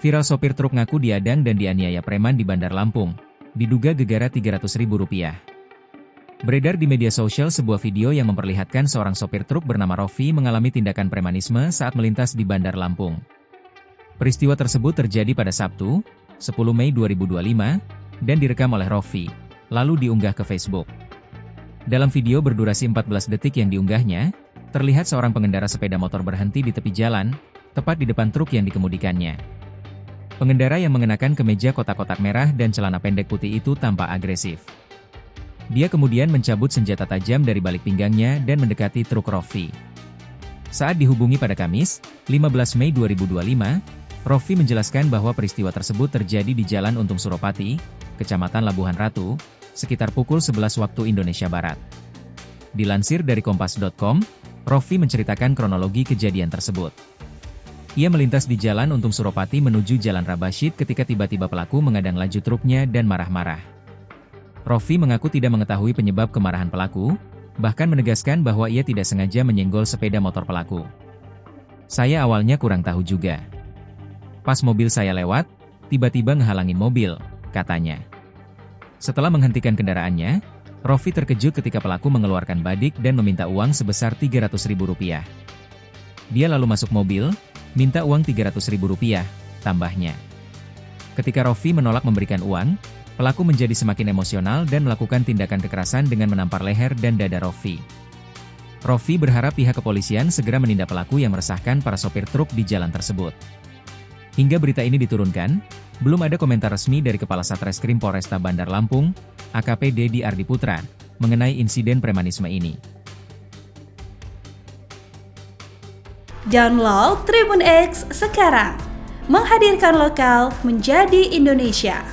Viral sopir truk ngaku diadang dan dianiaya preman di Bandar Lampung. Diduga gegara Rp300.000. Beredar di media sosial sebuah video yang memperlihatkan seorang sopir truk bernama Rofi mengalami tindakan premanisme saat melintas di Bandar Lampung. Peristiwa tersebut terjadi pada Sabtu, 10 Mei 2025, dan direkam oleh Rofi, lalu diunggah ke Facebook. Dalam video berdurasi 14 detik yang diunggahnya, terlihat seorang pengendara sepeda motor berhenti di tepi jalan, tepat di depan truk yang dikemudikannya. Pengendara yang mengenakan kemeja kotak-kotak merah dan celana pendek putih itu tampak agresif. Dia kemudian mencabut senjata tajam dari balik pinggangnya dan mendekati truk Rofi. Saat dihubungi pada Kamis, 15 Mei 2025, Rofi menjelaskan bahwa peristiwa tersebut terjadi di Jalan Untung Suropati, Kecamatan Labuhan Ratu, sekitar pukul 11 waktu Indonesia Barat. Dilansir dari Kompas.com, Rofi menceritakan kronologi kejadian tersebut. Ia melintas di Jalan Untung Suropati menuju Jalan Rabashid ketika tiba-tiba pelaku mengadang laju truknya dan marah-marah. Rofi mengaku tidak mengetahui penyebab kemarahan pelaku, bahkan menegaskan bahwa ia tidak sengaja menyenggol sepeda motor pelaku. "Saya awalnya kurang tahu juga. Pas mobil saya lewat, tiba-tiba ngehalangin mobil," katanya. Setelah menghentikan kendaraannya, Rofi terkejut ketika pelaku mengeluarkan badik dan meminta uang sebesar Rp300.000. Dia lalu masuk mobil, minta uang Rp300.000, tambahnya. Ketika Rofi menolak memberikan uang, pelaku menjadi semakin emosional dan melakukan tindakan kekerasan dengan menampar leher dan dada Rofi. Rofi berharap pihak kepolisian segera menindak pelaku yang meresahkan para sopir truk di jalan tersebut. Hingga berita ini diturunkan, belum ada komentar resmi dari Kepala Satreskrim Polresta Bandar Lampung, AKP Dedi Ardiputra, mengenai insiden premanisme ini. Download Tribun X sekarang, menghadirkan lokal menjadi Indonesia.